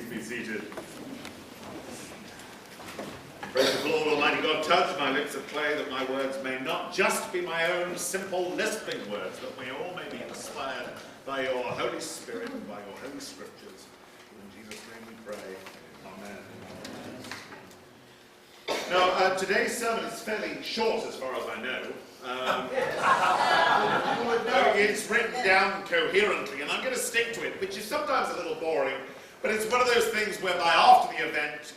Be seated. Praise the Lord, Almighty God, touch my lips of clay, that my words may not just be my own simple lisping words, but we all may be inspired by your Holy Spirit and by your Holy Scriptures. In Jesus' name we pray. Amen. Now, today's sermon is fairly short as far as I know. It's written down coherently, and I'm going to stick to it, which is sometimes a little boring, but it's one of those things whereby after the event,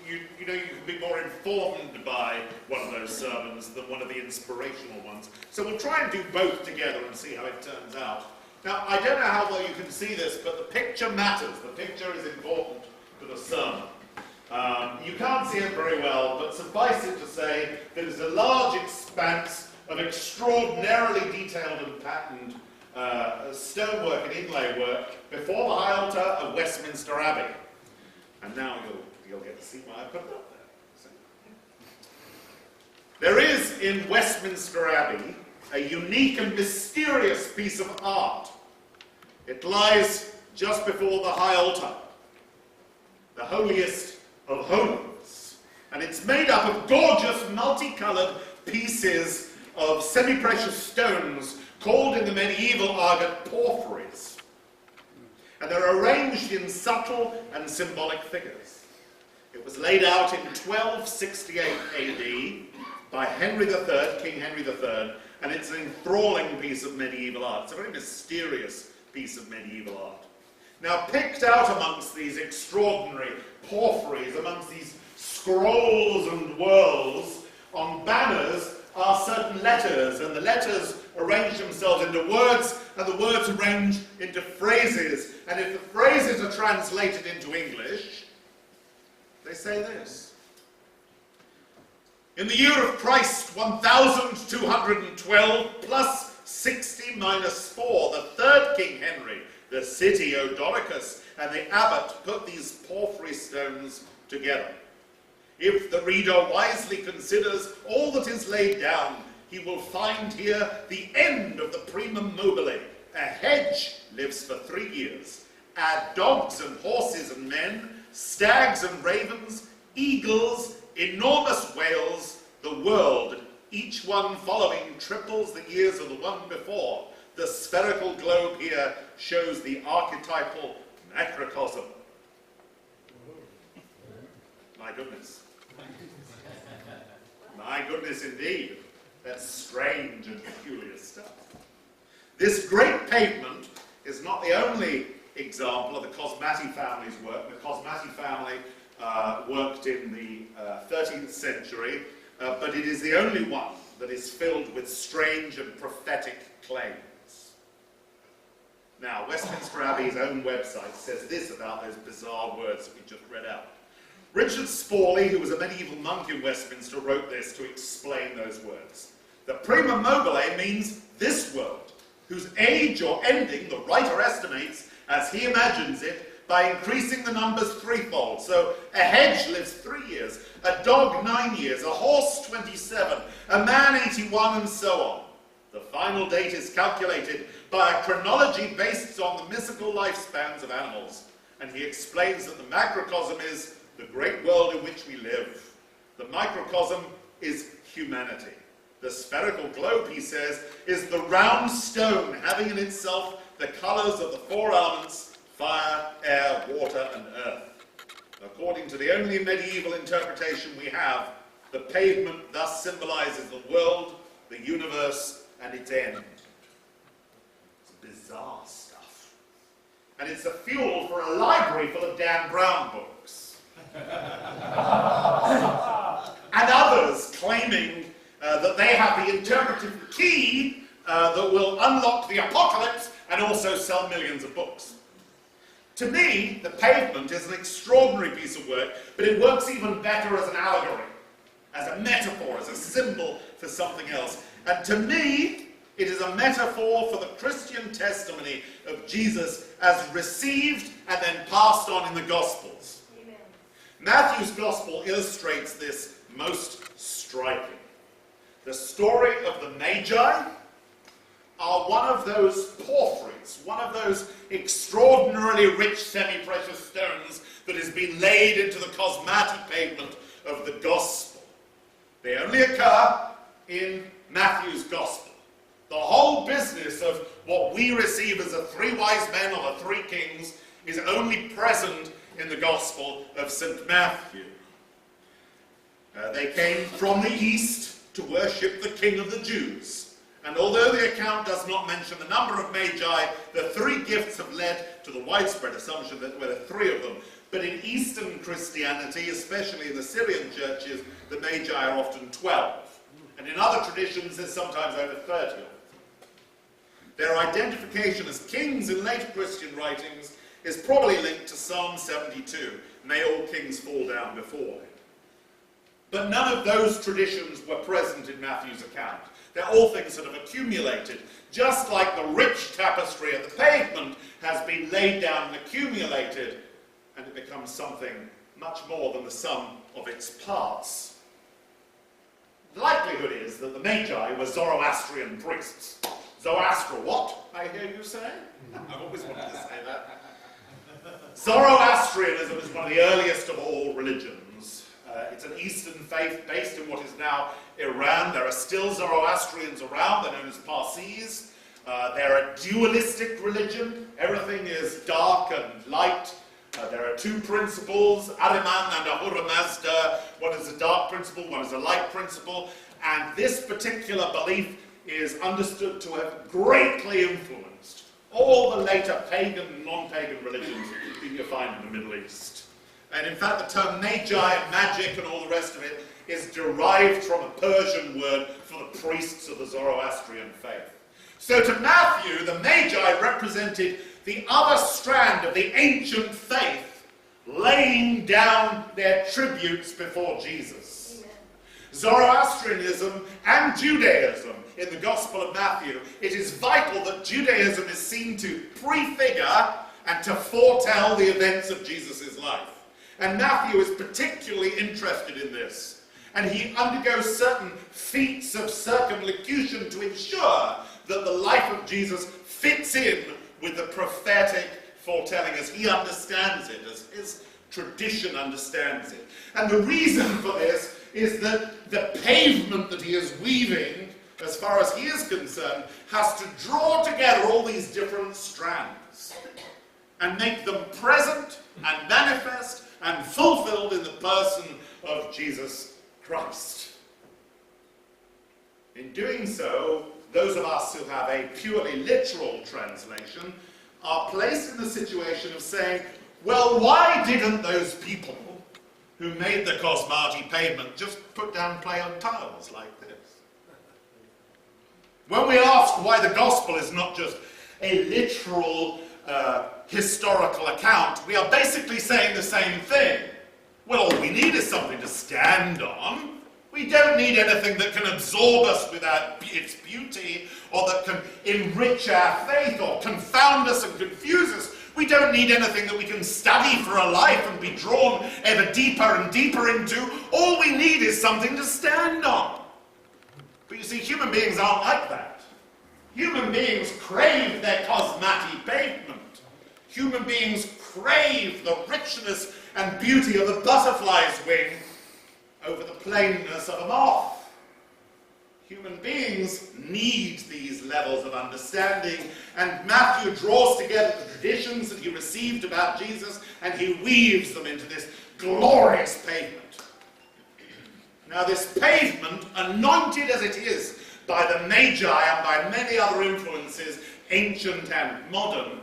you know, you can be more informed by one of those sermons than one of the inspirational ones. So we'll try and do both together and see how it turns out. Now, I don't know how well you can see this, but the picture matters. The picture is important to the sermon. You can't see it very well, but suffice it to say that it's a large expanse of extraordinarily detailed and patterned stonework and inlay work before the high altar of Westminster Abbey. And now you'll get to see why I put it up there. There is in Westminster Abbey a unique and mysterious piece of art. It lies just before the high altar, the holiest of holies, and it's made up of gorgeous multicolored pieces of semi-precious stones called in the medieval argot porphyries, and they're arranged in subtle and symbolic figures. It was laid out in 1268 AD by Henry III, King Henry III, and it's an enthralling piece of medieval art. It's a very mysterious piece of medieval art. Now, picked out amongst these extraordinary porphyries, amongst these scrolls and whorls, on banners are certain letters, and the letters arrange themselves into words, and the words arrange into phrases, and if the phrases are translated into English, they say this: in the year of Christ 1212 plus 60 minus 4, the third King Henry, the city Odoricus, and the abbot put these porphyry stones together. If the reader wisely considers all that is laid down, he will find here the end of the primum mobile. A hedge lives for 3 years. Add dogs and horses and men, stags and ravens, eagles, enormous whales, the world, each one following triples the years of the one before. The spherical globe here shows the archetypal macrocosm. My goodness. My goodness indeed. That's strange and peculiar stuff. This great pavement is not the only example of the Cosmati family's work. The Cosmati family worked in the 13th century, but it is the only one that is filled with strange and prophetic claims. Now, Westminster Abbey's own website says this about those bizarre words that we just read out. Richard Spawley, who was a medieval monk in Westminster, wrote this to explain those words. The prima mobile means this world, whose age or ending the writer estimates, as he imagines it, by increasing the numbers threefold. So a hedge lives 3 years, a dog 9 years, a horse 27, a man 81, and so on. The final date is calculated by a chronology based on the mystical lifespans of animals. And he explains that the macrocosm is the great world in which we live. The microcosm is humanity. The spherical globe, he says, is the round stone having in itself the colours of the 4 elements: fire, air, water, and earth. According to the only medieval interpretation we have, the pavement thus symbolises the world, the universe, and its end. It's bizarre stuff. And it's the fuel for a library full of Dan Brown books. And others claiming that they have the interpretive key that will unlock the apocalypse and also sell millions of books. To me, the pavement is an extraordinary piece of work, but it works even better as an allegory, as a metaphor, as a symbol for something else. And to me, it is a metaphor for the Christian testimony of Jesus as received and then passed on in the Gospels. Amen. Matthew's Gospel illustrates this most striking. The story of the Magi are one of those porphyries, one of those extraordinarily rich semi-precious stones that has been laid into the cosmatic pavement of the gospel. They only occur in Matthew's gospel. The whole business of what we receive as the three wise men or the three kings is only present in the gospel of St. Matthew. They came from the east to worship the King of the Jews. And although the account does not mention the number of magi, the three gifts have led to the widespread assumption that there were three of them. But in Eastern Christianity, especially in the Syrian churches, the magi are often 12. And in other traditions, there's sometimes over 30 of them. Their identification as kings in later Christian writings is probably linked to Psalm 72, "May all kings fall down before him." But none of those traditions were present in Matthew's account. They're all things that have accumulated, just like the rich tapestry of the pavement has been laid down and accumulated, and it becomes something much more than the sum of its parts. The likelihood is that the Magi were Zoroastrian priests. Zoroaster what, I hear you say? I've always wanted to say that. Zoroastrianism is one of the earliest of all religions. It's an Eastern faith based in what is now Iran. There are still Zoroastrians around. They're known as Parsis. They're a dualistic religion. Everything is dark and light. There are two principles, Ahriman and Ahura Mazda. One is a dark principle, one is a light principle. And this particular belief is understood to have greatly influenced all the later pagan and non-pagan religions that you find in the Middle East. And in fact, the term magi and magic and all the rest of it is derived from a Persian word for the priests of the Zoroastrian faith. So to Matthew, the magi represented the other strand of the ancient faith, laying down their tributes before Jesus. Amen. Zoroastrianism and Judaism in the Gospel of Matthew, it is vital that Judaism is seen to prefigure and to foretell the events of Jesus' life. And Matthew is particularly interested in this. And he undergoes certain feats of circumlocution to ensure that the life of Jesus fits in with the prophetic foretelling as he understands it, as his tradition understands it. And the reason for this is that the pavement that he is weaving, as far as he is concerned, has to draw together all these different strands and make them present and manifest and fulfilled in the person of Jesus Christ. In doing so, those of us who have a purely literal translation are placed in the situation of saying, well, why didn't those people who made the cosmati pavement just put down clay on tiles like this? When we ask why the gospel is not just a literal historical account, we are basically saying the same thing. Well, all we need is something to stand on. We don't need anything that can absorb us without its beauty, or that can enrich our faith, or confound us and confuse us. We don't need anything that we can study for a life and be drawn ever deeper and deeper into. All we need is something to stand on. But you see, human beings aren't like that. Human beings crave their cosmati pavement. Human beings crave the richness and beauty of the butterfly's wing over the plainness of a moth. Human beings need these levels of understanding, and Matthew draws together the traditions that he received about Jesus, and he weaves them into this glorious pavement. Now this pavement, anointed as it is by the Magi and by many other influences, ancient and modern,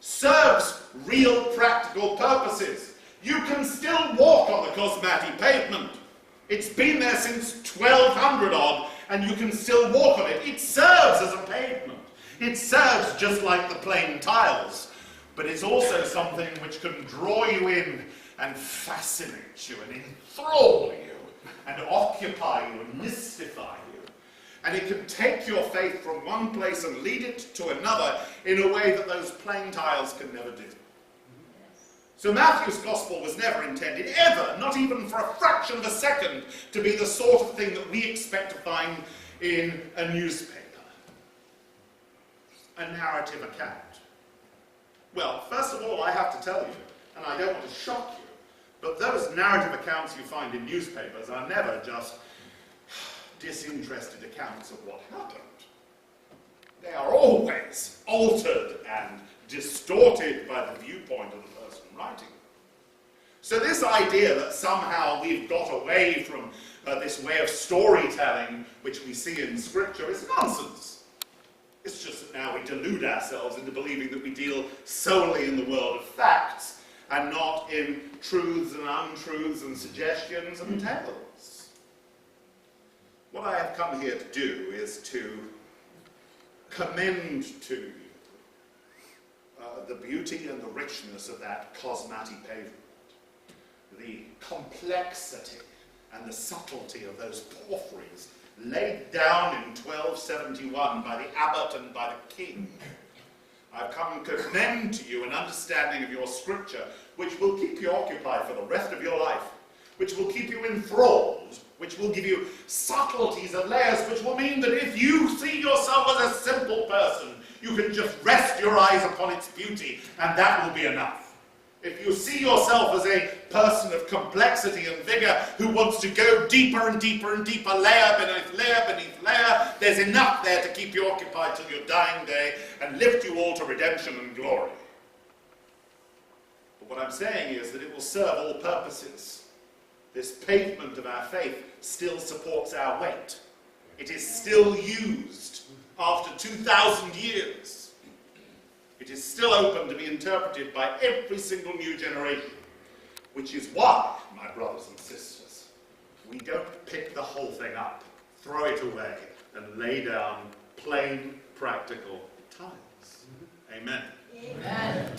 serves real practical purposes. You can still walk on the cosmati pavement. It's been there since 1200 odd, and you can still walk on it. It serves as a pavement. It serves just like the plain tiles, but it's also something which can draw you in and fascinate you and enthrall you and occupy you and mystify you. And it can take your faith from one place and lead it to another in a way that those plain tiles can never do. So Matthew's gospel was never intended, ever, not even for a fraction of a second, to be the sort of thing that we expect to find in a newspaper. A narrative account. Well, first of all, I have to tell you, and I don't want to shock you, but those narrative accounts you find in newspapers are never just disinterested accounts of what happened. They are always altered and distorted by the viewpoint of the person writing. So this idea that somehow we've got away from this way of storytelling which we see in Scripture is nonsense. It's just that now we delude ourselves into believing that we deal solely in the world of facts and not in truths and untruths and suggestions and tales. What I have come here to do is to commend to you the beauty and the richness of that cosmatic pavement, the complexity and the subtlety of those porphyries laid down in 1271 by the abbot and by the king. I've come to commend to you an understanding of your Scripture which will keep you occupied for the rest of your life, which will keep you enthralled, which will give you subtleties and layers, which will mean that if you see yourself as a simple person, you can just rest your eyes upon its beauty, and that will be enough. If you see yourself as a person of complexity and vigor who wants to go deeper and deeper and deeper, layer beneath layer beneath layer, there's enough there to keep you occupied till your dying day and lift you all to redemption and glory. But what I'm saying is that it will serve all purposes. This pavement of our faith still supports our weight. It is still used after 2,000 years. It is still open to be interpreted by every single new generation, which is why, my brothers and sisters, we don't pick the whole thing up, throw it away, and lay down plain, practical tiles. Amen. Amen.